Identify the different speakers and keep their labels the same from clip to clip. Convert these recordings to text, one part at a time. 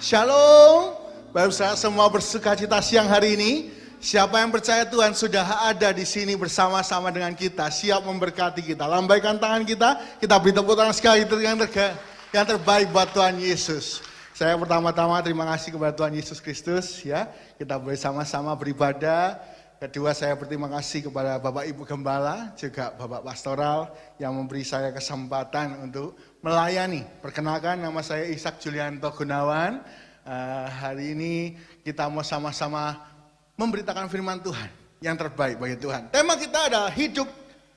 Speaker 1: Shalom, Bapak Saudara semua bersuka cita siang hari ini. Siapa yang percaya Tuhan sudah ada di sini bersama-sama dengan kita, siap memberkati kita. Lambaikan tangan kita beri tepuk tangan sekali yang terbaik buat Tuhan Yesus. Saya pertama-tama terima kasih kepada Tuhan Yesus Kristus ya. Kita boleh sama-sama beribadah. Kedua, saya berterima kasih kepada Bapak Ibu Gembala, juga Bapak Pastoral yang memberi saya kesempatan untuk melayani. Perkenalkan, nama saya Ishak Julianto Gunawan. Hari ini kita mau sama-sama memberitakan firman Tuhan yang terbaik bagi Tuhan. Tema kita adalah hidup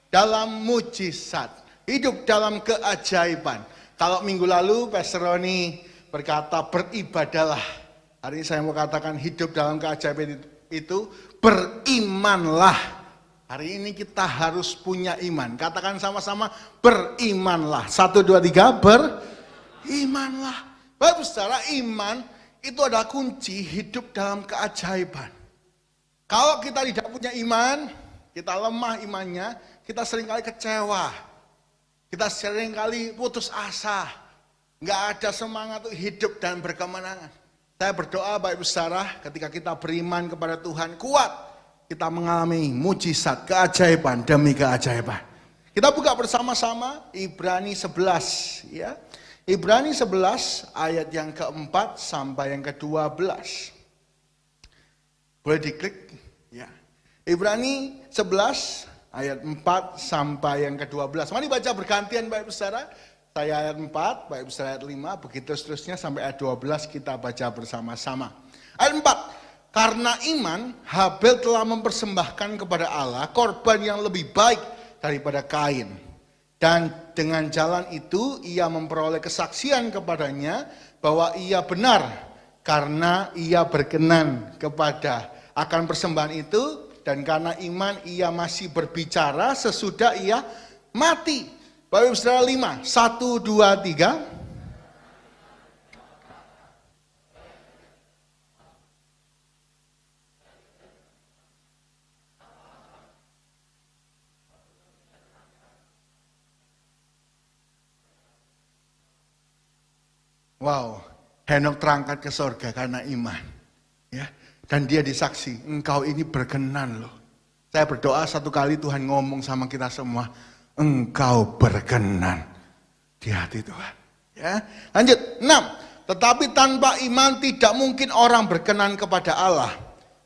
Speaker 1: dalam mujizat, hidup dalam keajaiban. Kalau minggu lalu Pastor Roni berkata beribadalah. Hari ini saya mau katakan hidup dalam keajaiban itu berimanlah. Hari ini kita harus punya iman. Katakan sama-sama berimanlah. 1, 2, 3 berimanlah. Bapak saudara, iman itu adalah kunci hidup dalam keajaiban. Kalau kita tidak punya iman, kita lemah imannya, kita seringkali kecewa. Kita seringkali putus asa. Nggak ada semangat untuk hidup dan berkemenangan. Saya berdoa Bapak Ibu saudara, ketika kita beriman kepada Tuhan kuat, kita mengalami mujizat, keajaiban demi keajaiban. Kita buka bersama-sama Ibrani 11 ya. Ibrani 11 ayat yang keempat sampai yang ke-12. Boleh diklik ya. Ibrani 11 ayat 4 sampai yang ke-12. Mari baca bergantian Bapak Ibu saudara. Saya ayat 4, Bapak Ibu ayat 5, begitu seterusnya sampai ayat 12 kita baca bersama-sama. Ayat 4, karena iman Habel telah mempersembahkan kepada Allah korban yang lebih baik daripada Kain. Dan dengan jalan itu ia memperoleh kesaksian kepadanya bahwa ia benar karena ia berkenan kepada akan persembahan itu. Dan karena iman ia masih berbicara sesudah ia mati. Bapak Ibu Saudara 5, 1, 2, 3. Wow, Henok terangkat ke surga karena iman. Ya, dan dia disaksi, engkau ini berkenan loh. Saya berdoa satu kali Tuhan ngomong sama kita semua. Engkau berkenan di hati Tuhan. Ya, lanjut 6. Tetapi tanpa iman tidak mungkin orang berkenan kepada Allah.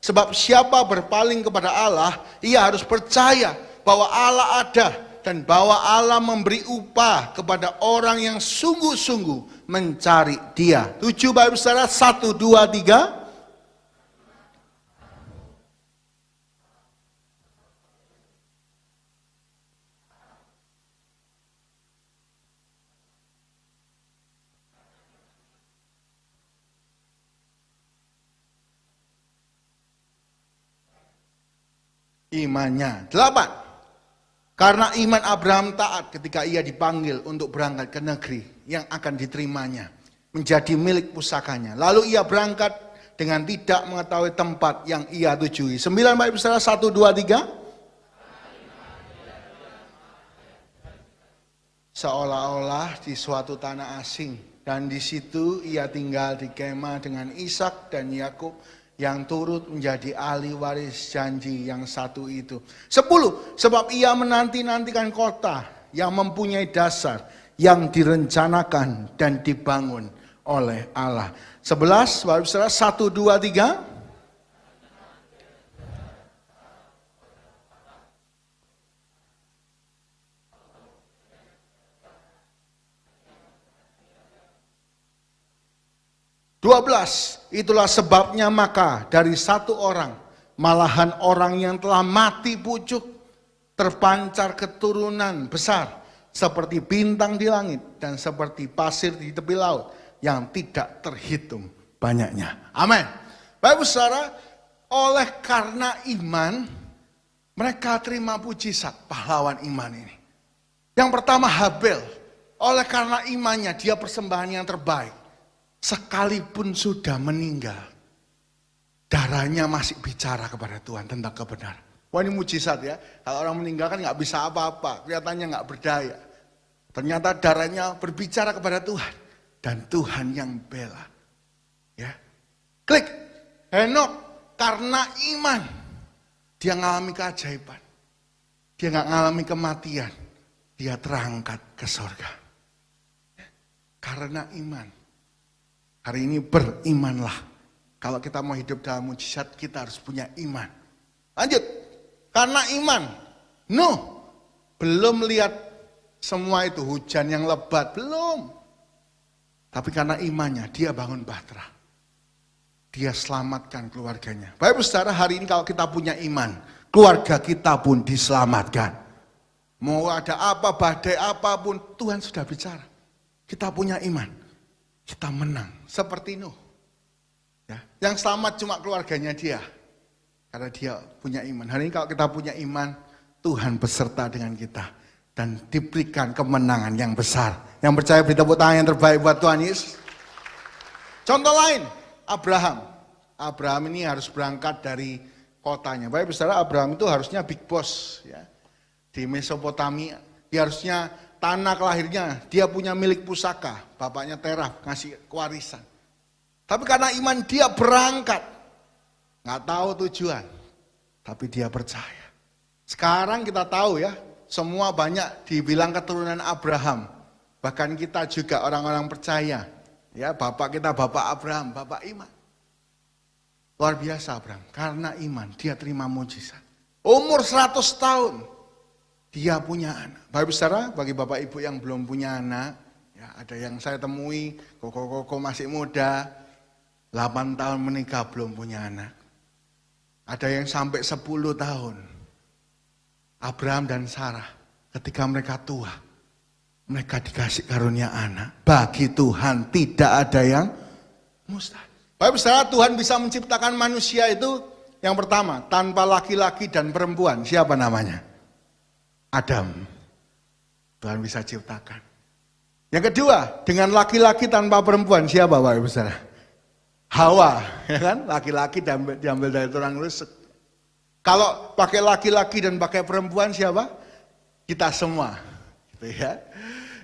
Speaker 1: Sebab siapa berpaling kepada Allah, ia harus percaya bahwa Allah ada dan bahwa Allah memberi upah kepada orang yang sungguh-sungguh mencari Dia. 7 Bapak Ibu Saudara, 1, 2, 3. Imannya 8. Karena iman Abraham taat ketika ia dipanggil untuk berangkat ke negeri yang akan diterimanya, menjadi milik pusakanya. Lalu ia berangkat dengan tidak mengetahui tempat yang ia tujui. 9 Bapak Ibu Saudara, 1, 2, 3. Seolah-olah di suatu tanah asing, dan di situ ia tinggal di kemah dengan Ishak dan Yakub yang turut menjadi ahli waris janji yang satu itu. 10. Sebab ia menanti-nantikan kota yang mempunyai dasar, yang direncanakan dan dibangun oleh Allah. 11, Bapak Ibu Saudara, 1, 2, 3. Itulah sebabnya maka dari satu orang, malahan orang yang telah mati pucuk, terpancar keturunan besar, seperti bintang di langit dan seperti pasir di tepi laut, yang tidak terhitung banyaknya. Amin. Bapak Ibu Saudara, oleh karena iman, mereka terima mujizat pahlawan iman ini. Yang pertama Habel, oleh karena imannya dia persembahan yang terbaik. Sekalipun sudah meninggal, darahnya masih bicara kepada Tuhan tentang kebenaran. Wah, ini mujizat ya. Kalau orang meninggal kan nggak bisa apa-apa, kelihatannya nggak berdaya. Ternyata darahnya berbicara kepada Tuhan dan Tuhan yang bela. Henok karena iman, dia ngalami keajaiban. Dia nggak ngalami kematian, dia terangkat ke surga. Karena iman. Hari ini berimanlah. Kalau kita mau hidup dalam mujizat, kita harus punya iman. Lanjut. Karena iman. Nuh, belum lihat semua itu, hujan yang lebat, belum. Tapi karena imannya, dia bangun bahtera. Dia selamatkan keluarganya. Bapak saudara, hari ini kalau kita punya iman, keluarga kita pun diselamatkan. Mau ada apa, badai apapun, Tuhan sudah bicara. Kita punya iman, kita menang. Seperti Nuh. Ya, yang selamat cuma keluarganya dia. Karena dia punya iman. Hari ini kalau kita punya iman, Tuhan beserta dengan kita. Dan diberikan kemenangan yang besar. Yang percaya beri tepuk tangan yang terbaik buat Tuhan Yesus. Contoh lain, Abraham. Abraham ini harus berangkat dari kotanya. Baik saudara, Abraham itu harusnya big boss. Ya. Di Mesopotamia, dia harusnya tanah kelahirnya, dia punya milik pusaka. Bapaknya Terah, ngasih kewarisan. Tapi karena iman dia berangkat. Nggak tahu tujuan. Tapi dia percaya. Sekarang kita tahu ya, semua banyak dibilang keturunan Abraham. Bahkan kita juga orang-orang percaya. Ya, bapak kita bapak Abraham, bapak iman. Luar biasa Abraham. Karena iman dia terima mujizat. Umur 100 tahun. Dia punya anak. Bapak saudara, bagi bapak ibu yang belum punya anak. Ya, ada yang saya temui, koko-koko masih muda. 8 tahun menikah belum punya anak. Ada yang sampai 10 tahun. Abraham dan Sarah ketika mereka tua. Mereka dikasih karunia anak. Bagi Tuhan tidak ada yang mustahil. Bapak saudara, Tuhan bisa menciptakan manusia itu yang pertama, tanpa laki-laki dan perempuan. Siapa namanya? Adam. Tuhan bisa ciptakan. Yang kedua, dengan laki-laki tanpa perempuan. Siapa Bapak saudara? Hawa, ya kan? Laki-laki diambil dari tulang rusuk. Kalau pakai laki-laki dan pakai perempuan siapa? Kita semua. Gitu ya.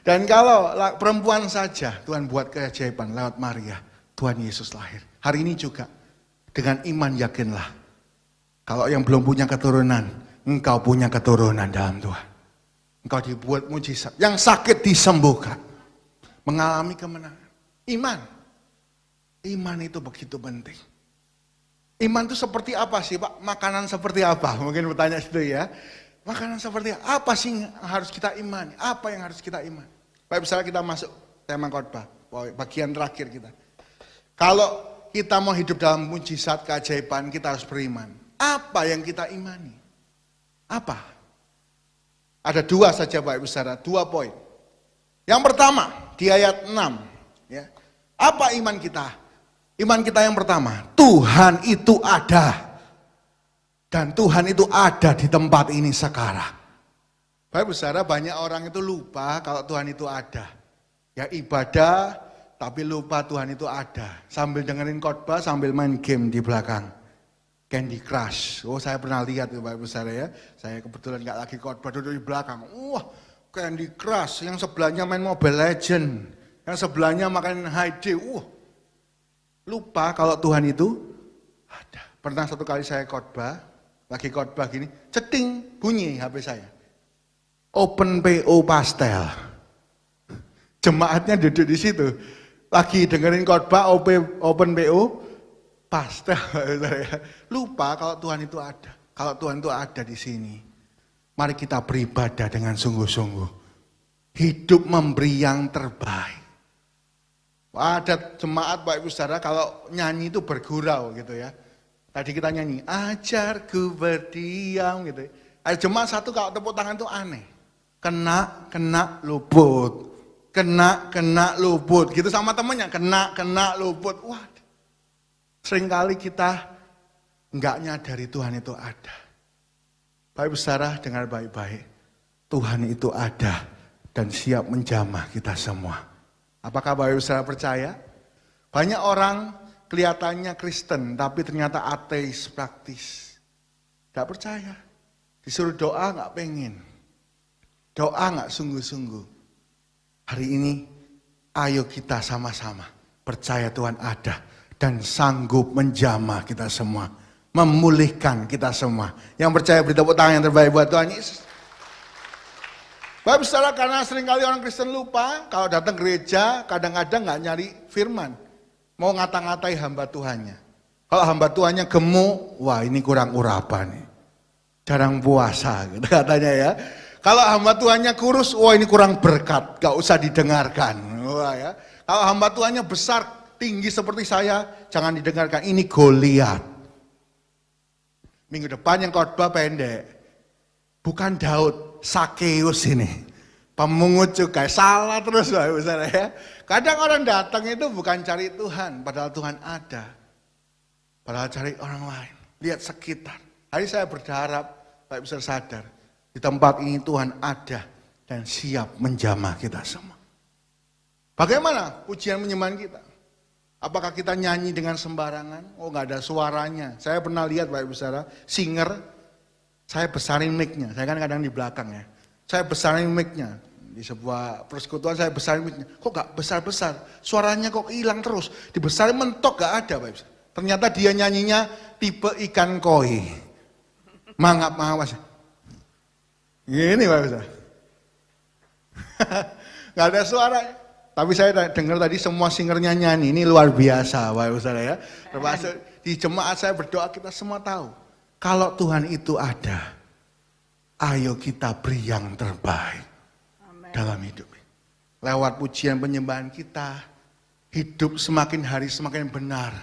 Speaker 1: Dan kalau perempuan saja, Tuhan buat keajaiban lewat Maria. Tuhan Yesus lahir. Hari ini juga, dengan iman yakinlah. Kalau yang belum punya keturunan, engkau punya keturunan dalam Tuhan. Engkau dibuat mujizat. Yang sakit disembuhkan. Mengalami kemenangan. Iman. Iman itu begitu penting. Iman itu seperti apa sih Pak? Makanan seperti apa? Mungkin bertanya itu ya. Makanan seperti apa sih yang harus kita imani? Apa yang harus kita imani? Baik, misalnya kita masuk tema khotbah. Bagian terakhir kita. Kalau kita mau hidup dalam mujizat keajaiban, kita harus beriman. Apa yang kita imani? Apa? Ada dua saja Bapak Ibu Saudara, 2 poin. Yang pertama, di ayat 6. Ya. Apa iman kita? Iman kita yang pertama, Tuhan itu ada. Dan Tuhan itu ada di tempat ini sekarang. Bapak Ibu Saudara, banyak orang itu lupa kalau Tuhan itu ada. Ya ibadah, tapi lupa Tuhan itu ada. Sambil dengerin khotbah, sambil main game di belakang. Candy Crush. Oh, saya pernah lihat itu Bapak Ibu Saudara ya. Saya kebetulan gak lagi khotbah, duduk di belakang. Wah, Candy Crush. Yang sebelahnya main Mobile Legend. Yang sebelahnya makan HD. Lupa kalau Tuhan itu ada. Pernah satu kali saya khotbah, lagi khotbah gini, ceting bunyi HP saya. Open PO Pastel. Jemaatnya duduk di situ. Lagi dengerin khotbah Open PO Pastel. Lupa kalau Tuhan itu ada. Kalau Tuhan itu ada di sini. Mari kita beribadah dengan sungguh-sungguh. Hidup memberi yang terbaik. Ada jemaat Bapak Ibu Saudara kalau nyanyi itu bergurau gitu ya. Tadi kita nyanyi, ajarku berdiam gitu. Ada jemaat satu kalau tepuk tangan itu aneh. Kena luput. Kena luput. Gitu sama temennya, kena luput. Wah, seringkali kita enggak nyadari Tuhan itu ada. Bapak Ibu Saudara dengar baik-baik. Tuhan itu ada dan siap menjamah kita semua. Apakah Bapak Ibu Saudara percaya? Banyak orang kelihatannya Kristen, tapi ternyata ateis praktis. Gak percaya. Disuruh doa gak pengen. Doa gak sungguh-sungguh. Hari ini, ayo kita sama-sama percaya Tuhan ada. dan sanggup menjamah kita semua, memulihkan kita semua. Yang percaya beri tepuk tangan yang terbaik buat Tuhan Yesus. Bapak saudara, karena seringkali orang Kristen lupa, kalau datang gereja kadang-kadang nggak nyari firman, mau ngata-ngatai hamba Tuhannya. Kalau hamba Tuhannya gemuk, wah ini kurang urapan nih, jarang puasa gitu katanya ya. Kalau hamba Tuhannya kurus, wah ini kurang berkat, gak usah didengarkan. Wah ya. Kalau hamba Tuhannya besar, tinggi seperti saya, jangan didengarkan, ini Goliat. Minggu depan yang khotbah pendek, bukan Daud, Sakeus ini. Pemungut cukai, salah terus Bapak Ibu Saudara ya. Kadang orang datang itu bukan cari Tuhan, padahal Tuhan ada. Padahal cari orang lain, lihat sekitar. Hari saya berharap Bapak Ibu Saudara sadar, di tempat ini Tuhan ada dan siap menjamah kita semua. Bagaimana pujian penyembahan kita? Apakah kita nyanyi dengan sembarangan? Oh nggak ada suaranya. Saya pernah lihat Bapak Ibu Saudara, singer, saya besarin mic-nya. Saya kan kadang di belakang ya. Saya besarin mic-nya. Di sebuah persekutuan saya besarin mic-nya. Kok gak besar-besar? Suaranya kok hilang terus. Dibesarin mentok gak ada Bapak Ibu. Ternyata dia nyanyinya tipe ikan koi. Mangap-mangap. Gini Bapak Ibu. Gak ada suara. Tapi saya dengar tadi semua singernya nyanyi. Ini luar biasa Bapak Ibu ya. Termasuk di jemaat saya berdoa, kita semua tahu. Kalau Tuhan itu ada, ayo kita beri yang terbaik. Amen. Dalam hidup. Lewat pujian penyembahan kita, hidup semakin hari semakin benar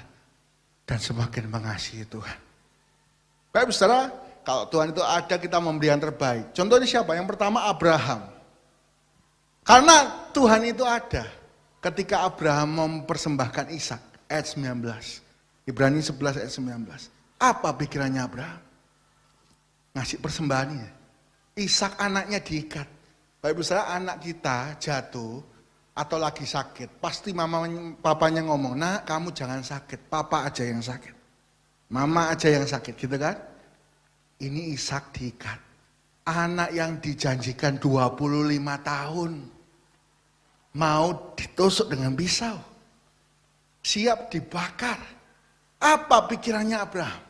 Speaker 1: dan semakin mengasihi Tuhan. Baik saudara, kalau Tuhan itu ada, kita memberi yang terbaik. Contohnya siapa? Yang pertama Abraham. Karena Tuhan itu ada ketika Abraham mempersembahkan Ishak, ayat 19. Ibrani 11 ayat 19. Apa pikirannya Abraham? Ngasih persembahannya. Ishak anaknya diikat. Bapak Ibu saudara, anak kita jatuh atau lagi sakit, pasti papanya ngomong, "Nak, kamu jangan sakit, papa aja yang sakit. Mama aja yang sakit," gitu kan? Ini Ishak diikat. Anak yang dijanjikan 25 tahun. Mau ditusuk dengan pisau. Siap dibakar. Apa pikirannya Abraham?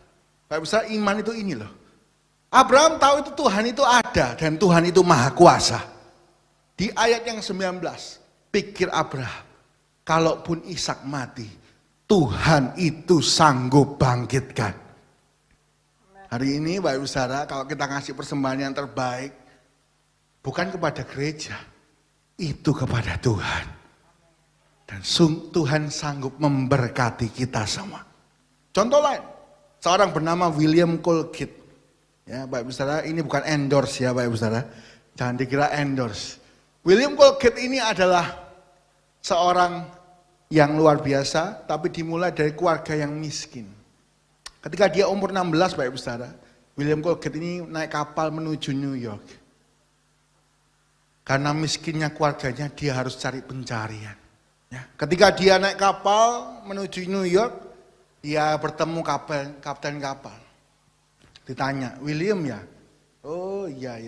Speaker 1: Bapak Ibu saudara, iman itu ini loh. Abraham tahu itu Tuhan itu ada dan Tuhan itu maha kuasa. Di ayat yang 19, pikir Abraham, kalaupun Ishak mati, Tuhan itu sanggup bangkitkan. Hari ini Bapak Ibu saudara, kalau kita ngasih persembahan yang terbaik, bukan kepada gereja, itu kepada Tuhan. Dan Tuhan sanggup memberkati kita semua. Contoh lain, seorang bernama William Colgate. Ya, Bapak Ibu saudara, ini bukan endorse ya Bapak Ibu saudara. Jangan dikira endorse. William Colgate ini adalah seorang yang luar biasa, tapi dimulai dari keluarga yang miskin. Ketika dia umur 16 Bapak Ibu saudara, William Colgate ini naik kapal menuju New York. Karena miskinnya keluarganya, dia harus cari pencarian. Ya, ketika dia naik kapal menuju New York, dia bertemu kapten kapal. Ditanya, "William ya?" "Oh iya,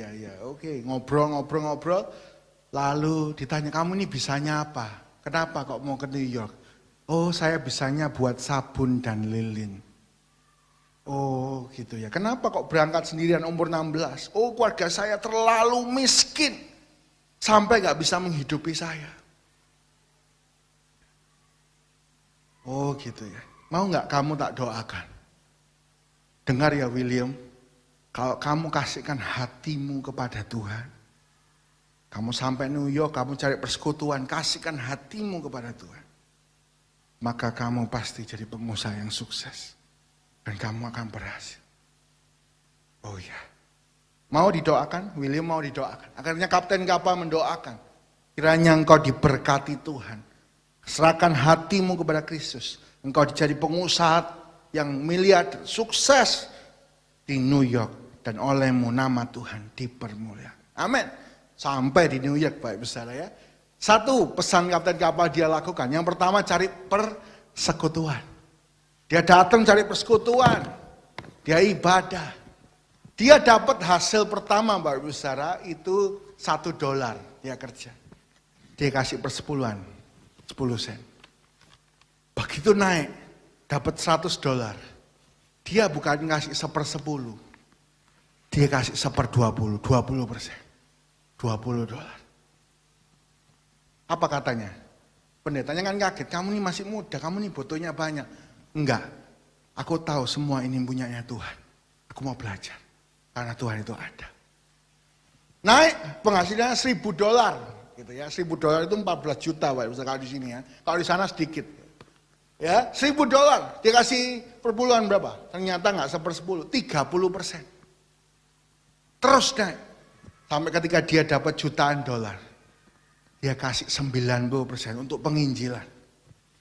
Speaker 1: oke." Ngobrol. Lalu ditanya, "Kamu ini bisanya apa? Kenapa kok mau ke New York?" "Oh, saya bisanya buat sabun dan lilin." "Oh gitu ya. Kenapa kok berangkat sendirian umur 16? "Oh, keluarga saya terlalu miskin. Sampai gak bisa menghidupi saya." "Oh gitu ya. Mau gak kamu tak doakan? Dengar ya William, kalau kamu kasihkan hatimu kepada Tuhan, kamu sampai New York, kamu cari persekutuan, kasihkan hatimu kepada Tuhan, maka kamu pasti jadi pengusaha yang sukses. Dan kamu akan berhasil." Oh ya. Mau didoakan? William mau didoakan. Akhirnya kapten kapal mendoakan. Kiranya engkau diberkati Tuhan. Serahkan hatimu kepada Kristus. Engkau jadi pengusaha yang miliarder, sukses di New York. Dan olehmu nama Tuhan dipermuliakan. Amin. Sampai di New York Bapak Ibu saudara ya. Satu pesan kapten kapal dia lakukan. Yang pertama cari persekutuan. Dia datang cari persekutuan. Dia ibadah. Dia dapat hasil pertama Bapak Ibu saudara itu $1 dia kerja. Dia kasih persepuluhan, 10 sen. Begitu naik, dapat $100. Dia bukan ngasih 1/10. Dia kasih 1/20, 20%. $20. Apa katanya? Pendetanya kan kaget, kamu ini masih muda, kamu ini butuhnya banyak. Enggak, aku tahu semua ini punyanya Tuhan. Aku mau belajar, karena Tuhan itu ada. Naik penghasilannya $1.000, gitu ya. $1.000 itu 14 juta, Pak, kalau di sini ya. Kalau di sana sedikit. Ya, $1.000, dia kasih perpuluhan berapa? Ternyata enggak 1/10, 30%. Terus naik, sampai ketika dia dapat jutaan dolar. Dia kasih 90% untuk penginjilan.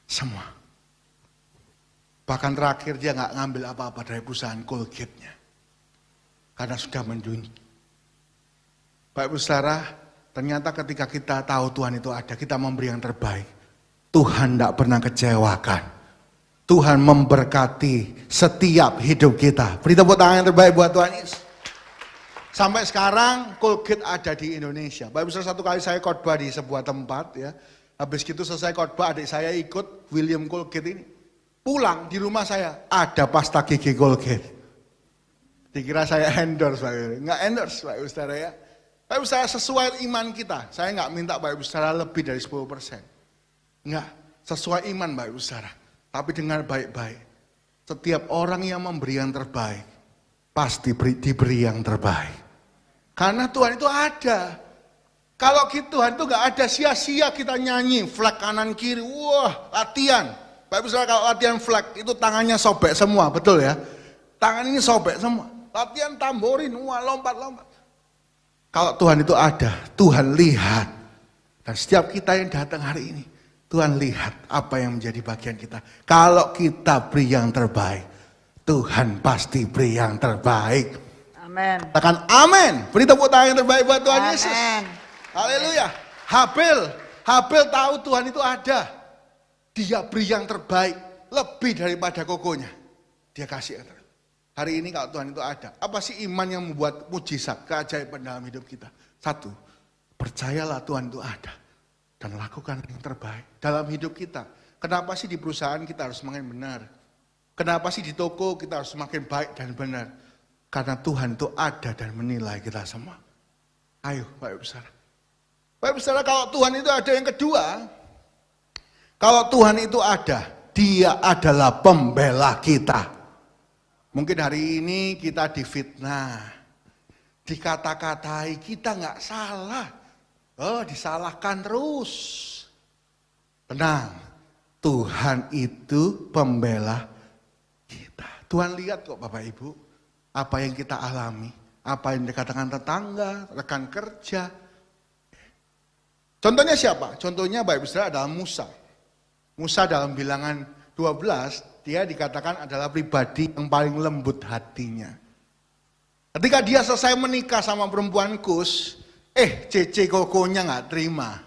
Speaker 1: Semua. Bahkan terakhir dia nggak ngambil apa-apa dari perusahaan Colgate-nya. Karena sudah mendunia. Bapak Ibu Saudara, ternyata ketika kita tahu Tuhan itu ada, kita memberi yang terbaik. Tuhan tidak pernah kecewakan. Tuhan memberkati setiap hidup kita. Beri tepuk tangan yang terbaik buat Tuhan Yesus. Sampai sekarang Colgate ada di Indonesia. Bapak Ibu Saudara, satu kali saya khotbah di sebuah tempat ya. Habis gitu selesai khotbah, adik saya ikut, William Colgate ini. Pulang di rumah saya ada pasta gigi Colgate. Dikira saya endorse, Pak Ibu. Enggak endorse, Pak Ibu Saudara ya. Pak Ibu Saudara, sesuai iman kita. Saya enggak minta Pak Ibu Saudara lebih dari 10%. Enggak, sesuai iman Pak Ibu Saudara. Tapi dengar baik-baik. Setiap orang yang memberi yang terbaik, pasti diberi yang terbaik. Karena Tuhan itu ada. Kalau Tuhan itu gak ada, sia-sia kita nyanyi flag kanan kiri. Wah, latihan. Bapak Ibu Saudara, kalau latihan flag itu tangannya sobek semua, betul ya? Tangan ini sobek semua. Latihan tamborin, wah lompat-lompat. Kalau Tuhan itu ada, Tuhan lihat. Dan setiap kita yang datang hari ini, Tuhan lihat apa yang menjadi bagian kita. Kalau kita beri yang terbaik, Tuhan pasti beri yang terbaik.
Speaker 2: Amin.
Speaker 1: Katakan amin. Beri tepuk tangan yang terbaik buat Tuhan Yesus. Haleluya. Habel tahu Tuhan itu ada. Dia beri yang terbaik lebih daripada kokonya. Dia kasih yang terbaik. Hari ini kalau Tuhan itu ada, apa sih iman yang membuat mujizat, keajaiban dalam hidup kita? Satu, percayalah Tuhan itu ada dan lakukan yang terbaik dalam hidup kita. Kenapa sih di perusahaan kita harus semakin benar? Kenapa sih di toko kita harus semakin baik dan benar? Karena Tuhan itu ada dan menilai kita semua. Ayo Bapak Ibu Saudara. Bapak Ibu Saudara, kalau Tuhan itu ada, yang kedua, kalau Tuhan itu ada, Dia adalah pembela kita. Mungkin hari ini kita difitnah, dikata-katai, kita nggak salah. Oh, disalahkan terus. Tenang, Tuhan itu pembela kita. Tuhan lihat kok Bapak Ibu. Apa yang kita alami, apa yang dikatakan tetangga, rekan kerja. Contohnya siapa? Contohnya Bapak Ibu Saudara adalah Musa. Musa dalam Bilangan 12, dia dikatakan adalah pribadi yang paling lembut hatinya. Ketika dia selesai menikah sama perempuan Kus, Cece kokonya nggak terima.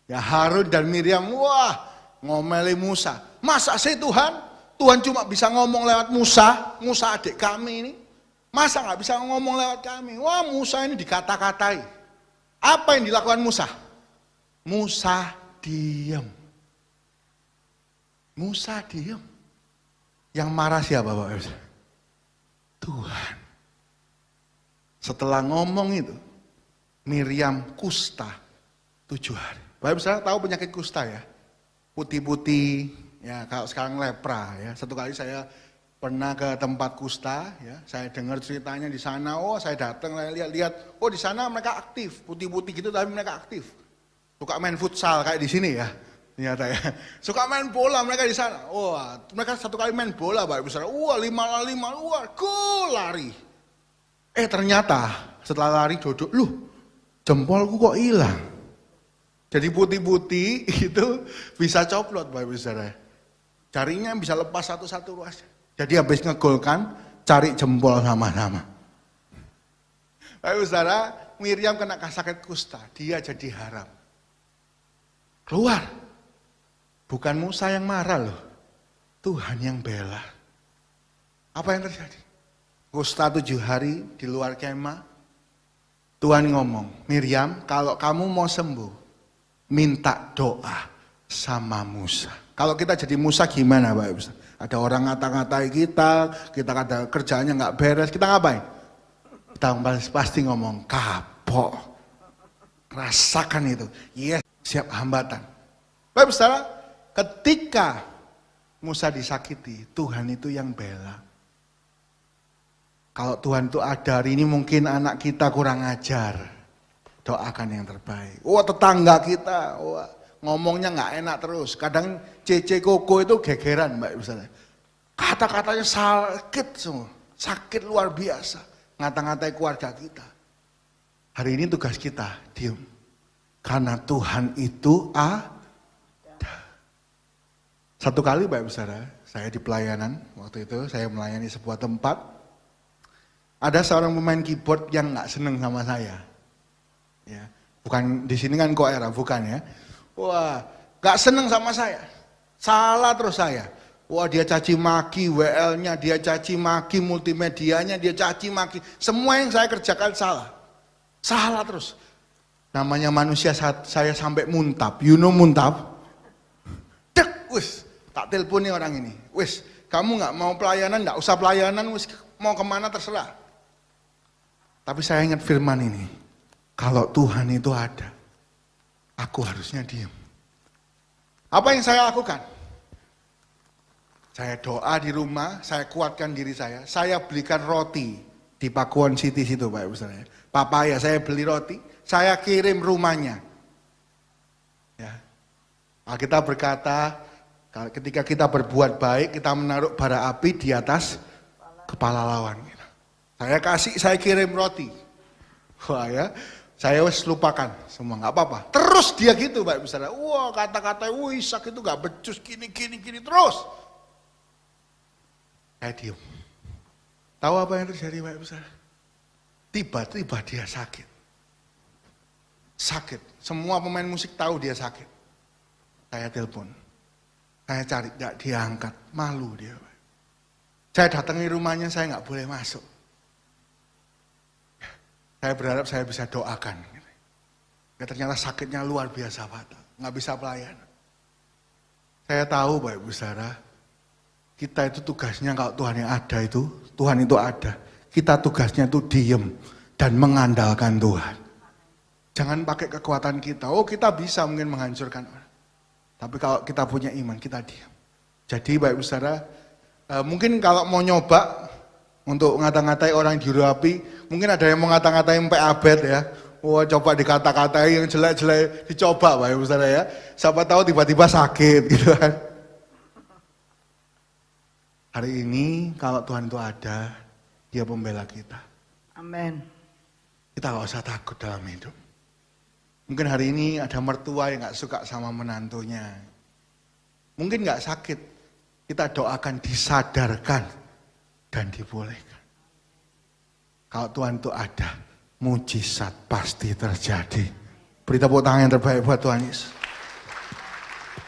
Speaker 1: Ya Harun dan Miriam, wah ngomeli Musa. Masa sih Tuhan? Tuhan cuma bisa ngomong lewat Musa, Musa adik kami ini. Masa nggak bisa ngomong lewat kami? Wah Musa ini dikata-katai. Apa yang dilakukan Musa? Musa diam. Musa diam. Yang marah siapa Bapak? Tuhan. Setelah ngomong itu, Miriam kusta 7 hari. Bapak Saudara tahu penyakit kusta ya? Putih-putih, ya kalau sekarang lepra ya. Satu kali saya pernah ke tempat kusta, ya, saya dengar ceritanya di sana. Oh, saya datang lihat-lihat. Oh, di sana mereka aktif, putih-putih gitu, tapi mereka aktif. Suka main futsal kayak di sini ya, ternyata ya. Suka main bola mereka di sana. Wah, mereka satu kali main bola, Bapak Ibu Saudara. Wah, 5 wah, cool lari. Ternyata setelah lari duduk, jempolku kok hilang. Jadi putih-putih itu bisa coplot, Bapak Ibu Saudara. Jarinya bisa lepas satu-satu ruas. Jadi habis ngegolkan, cari jempol sama-sama. Bapak Ibu Saudara, Miriam kena sakit kusta, dia jadi haram. Keluar. Bukan Musa yang marah loh, Tuhan yang bela. Apa yang terjadi? Kusta 7 hari di luar kemah, Tuhan ngomong, Miriam kalau kamu mau sembuh, minta doa sama Musa. Kalau kita jadi Musa gimana Bapak Ibu Saudara? Ada orang ngata-ngatai kita ada kerjaannya nggak beres, kita ngapain? Kita pasti ngomong kapok. Rasakan itu. Yes, siap hambatan. Bapak saudara, ketika Musa disakiti, Tuhan itu yang bela. Kalau Tuhan itu ada hari ini mungkin anak kita kurang ajar. Doakan yang terbaik. Wah, tetangga kita, wah, ngomongnya nggak enak terus. Kadang Cece Koko itu gegeran, Mbak misalnya. Kata-katanya sakit semua, sakit luar biasa. Ngata-ngatai keluarga kita. Hari ini tugas kita, diam. Karena Tuhan itu ada. Satu kali Mbak saudara, saya di pelayanan, waktu itu saya melayani sebuah tempat. Ada seorang pemain keyboard yang nggak seneng sama saya. Ya, bukan di sini kan kok era, bukan ya. Wah, nggak seneng sama saya. Salah terus saya. Wah, dia caci maki WL-nya, dia caci maki multimedianya, dia caci maki. Semua yang saya kerjakan salah. Salah terus. Namanya manusia saya sampai muntap. You know muntap? Dek, wis, tak teleponi orang ini. Wis, kamu nggak mau pelayanan, nggak usah pelayanan, wis mau kemana terserah. Tapi saya ingat firman ini. Kalau Tuhan itu ada, aku harusnya diam. Apa yang saya lakukan? Saya doa di rumah, saya kuatkan diri saya belikan roti di Pakuwon City situ Pak Ibu saudara. Papaya, saya beli roti, saya kirim rumahnya. Ya. Alkitab berkata, ketika kita berbuat baik, kita menaruh bara api di atas kepala lawan. Saya kirim roti. Wah ya, saya wes lupakan semua, nggak apa-apa. Terus dia gitu Pak Ibu saudara. Wah, kata-kata, wih Ishak itu nggak becus gini terus. Saya diam. Tahu apa yang terjadi Pak Ibu saudara? Tiba-tiba dia sakit. Sakit. Semua pemain musik tahu dia sakit. Saya telepon. Saya cari, nggak diangkat. Malu dia. Saya datangi rumahnya, saya nggak boleh masuk. Saya berharap saya bisa doakan. Ya, ternyata sakitnya luar biasa fatal. Nggak bisa pelayanan. Saya tahu Bapak Ibu Saudara, kita itu tugasnya kalau Tuhan yang ada itu, Tuhan itu ada. Kita tugasnya itu diem dan mengandalkan Tuhan. Jangan pakai kekuatan kita. Oh kita bisa mungkin menghancurkan orang. Tapi kalau kita punya iman, kita diam. Jadi Bapak Ibu Saudara, mungkin kalau mau nyoba untuk ngata-ngatai orang di juru api, mungkin ada yang mau ngata-ngatai Mpe Abed ya. Wah coba dikata-katai yang jelek-jelek, dicoba Bapak Ibu Saudara ya. Siapa tahu tiba-tiba sakit gitu kan. Hari ini kalau Tuhan itu ada, Dia pembela kita.
Speaker 2: Amin.
Speaker 1: Kita gak usah takut dalam hidup. Mungkin hari ini ada mertua yang gak suka sama menantunya. Mungkin gak sakit. Kita doakan disadarkan dan dibolehkan. Kalau Tuhan itu ada, mujizat pasti terjadi. Beri tepuk tangan yang terbaik buat Tuhan Yesus.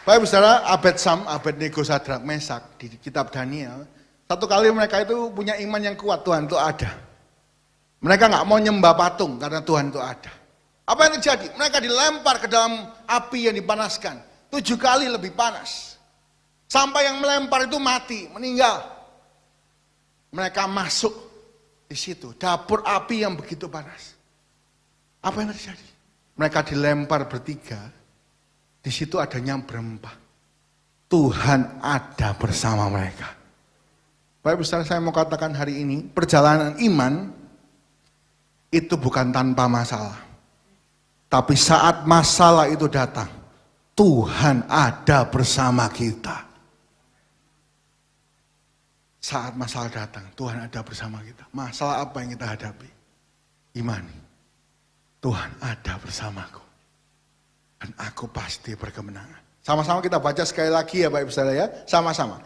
Speaker 1: Bapak Ibu Saudara, Abednego, Sadrak, Mesak di kitab Daniel, satu kali mereka itu punya iman yang kuat, Tuhan itu ada. Mereka nggak mau nyembah patung karena Tuhan itu ada. Apa yang terjadi? Mereka dilempar ke dalam api yang dipanaskan, 7 kali lebih panas. Sampai yang melempar itu mati, meninggal. Mereka masuk di situ, dapur api yang begitu panas. Apa yang terjadi? Mereka dilempar bertiga. Di situ adanya berempah. Tuhan ada bersama mereka. Bapak Ibu Saudara, saya mau katakan hari ini, perjalanan iman itu bukan tanpa masalah. Tapi saat masalah itu datang, Tuhan ada bersama kita. Saat masalah datang, Tuhan ada bersama kita. Masalah apa yang kita hadapi? Iman. Tuhan ada bersamaku. Dan aku pasti berkemenangan. Sama-sama kita baca sekali lagi ya Bapak Ibu Saudara ya. Sama-sama.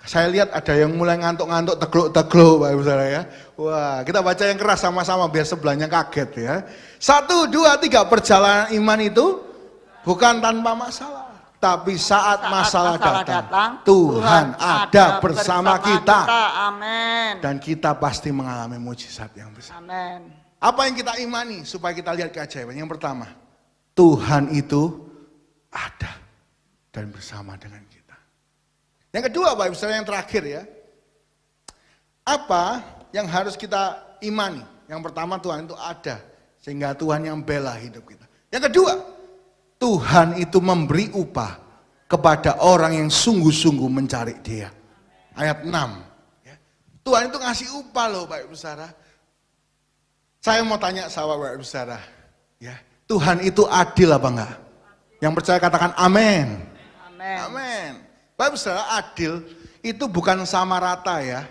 Speaker 1: Saya lihat ada yang mulai ngantuk-ngantuk, tegluk-tegluk Bapak Ibu Saudara ya. Wah, kita baca yang keras sama-sama biar sebelahnya kaget ya. 1, 2, 3, perjalanan iman itu bukan tanpa masalah. Tapi saat masalah datang, Tuhan ada bersama kita.
Speaker 2: Amin.
Speaker 1: Dan kita pasti mengalami mujizat yang besar.
Speaker 2: Amin.
Speaker 1: Apa yang kita imani supaya kita lihat keajaiban? Yang pertama, Tuhan itu ada dan bersama dengan kita. Yang kedua Bapak Ibu Saudara, yang terakhir ya. Apa yang harus kita imani? Yang pertama, Tuhan itu ada, sehingga Tuhan yang bela hidup kita. Yang kedua, Tuhan itu memberi upah kepada orang yang sungguh-sungguh mencari Dia. Ayat 6. Ya. Tuhan itu ngasih upah loh Bapak Ibu Saudara. Saya mau tanya sama Bapak Ibu Saudara, ya, Tuhan itu adil apa enggak? Yang percaya katakan amin.
Speaker 2: Amin.
Speaker 1: Amin. Bapak Ibu Saudara, adil itu bukan sama rata ya.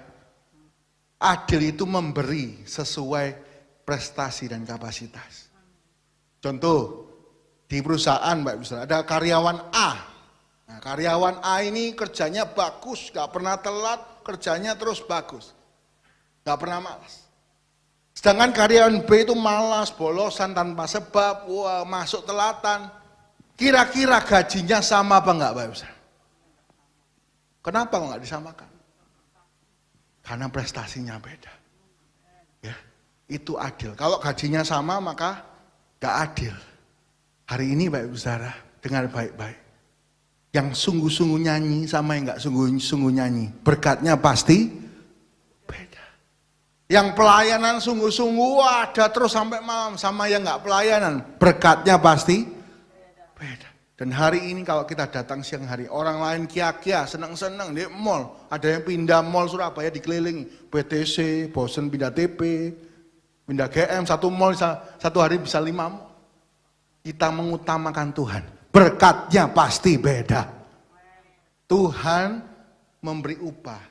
Speaker 1: Adil itu memberi sesuai prestasi dan kapasitas. Contoh, di perusahaan Bapak Ibu Saudara, ada karyawan A. Nah, karyawan A ini kerjanya bagus, gak pernah telat, kerjanya terus bagus. Gak pernah malas. Sedangkan karyawan B itu malas, bolosan tanpa sebab, wah, masuk telatan. Kira-kira gajinya sama apa enggak Bapak Ibu Saudara? Kenapa enggak disamakan? Karena prestasinya beda. Ya, itu adil. Kalau gajinya sama maka gak adil. Hari ini Bapak Ibu Saudara, dengar baik-baik. Yang sungguh-sungguh nyanyi sama yang gak sungguh-sungguh nyanyi, berkatnya pasti beda. Yang pelayanan sungguh-sungguh ada terus sampai malam, sama yang gak pelayanan, berkatnya pasti beda. Dan hari ini kalau kita datang siang hari, orang lain kia-kia, senang-senang di mall. Ada yang pindah mall Surabaya dikelilingi. BTC, bosen pindah TP, pindah GM, satu mall satu hari bisa 5 mall. Kita mengutamakan Tuhan. Berkatnya pasti beda. Tuhan memberi upah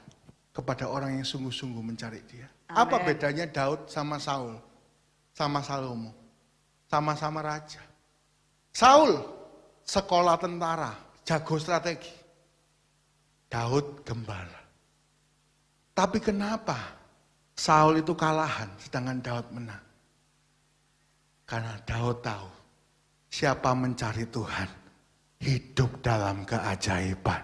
Speaker 1: kepada orang yang sungguh-sungguh mencari Dia.
Speaker 2: Amen.
Speaker 1: Apa bedanya Daud sama Saul? Sama Salomo? Sama-sama raja. Saul sekolah tentara, jago strategi. Daud gembala. Tapi kenapa Saul itu kalahan sedangkan Daud menang? Karena Daud tahu siapa mencari Tuhan hidup dalam keajaiban.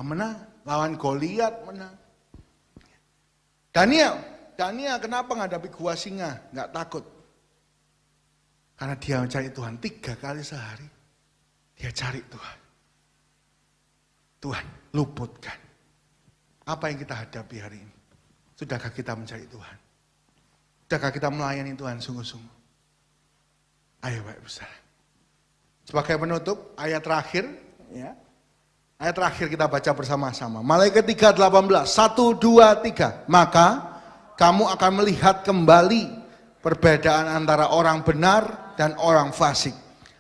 Speaker 1: Menang, lawan Goliat menang. Daniel kenapa menghadapi gua singa? Nggak takut. Karena dia mencari Tuhan 3 kali sehari. Dia cari Tuhan. Tuhan luputkan. Apa yang kita hadapi hari ini? Sudahkah kita mencari Tuhan? Sudahkah kita melayani Tuhan sungguh-sungguh? Ayo Bapak Ibu Saudara. Sebagai penutup, ayat terakhir. Ya. Ayat terakhir kita baca bersama-sama. Malaikat 3:18. 1, 2, 3. Maka kamu akan melihat kembali perbedaan antara orang benar dan orang fasik.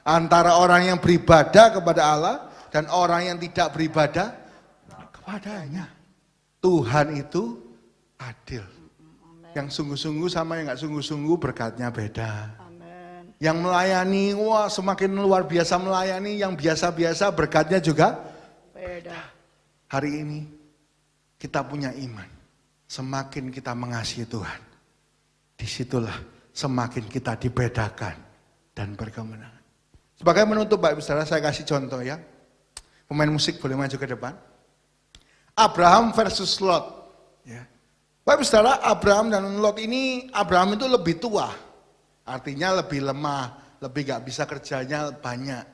Speaker 1: Antara orang yang beribadah kepada Allah dan orang yang tidak beribadah kepadanya. Tuhan itu adil. Yang sungguh-sungguh sama yang gak sungguh-sungguh berkatnya beda.
Speaker 2: Amen.
Speaker 1: Yang melayani, wah semakin luar biasa melayani, yang biasa-biasa berkatnya juga
Speaker 2: Beda.
Speaker 1: Hari ini kita punya iman. Semakin kita mengasihi Tuhan, disitulah semakin kita dibedakan dan berkemenangan. Sebagai menutup Bapak Ibu Saudara, saya kasih contoh ya. Pemain musik boleh maju ke depan. Abraham versus Lot. Ya. Bapak Ibu Saudara, Abraham dan Lot ini, Abraham itu lebih tua. Artinya lebih lemah, lebih gak bisa kerjanya banyak.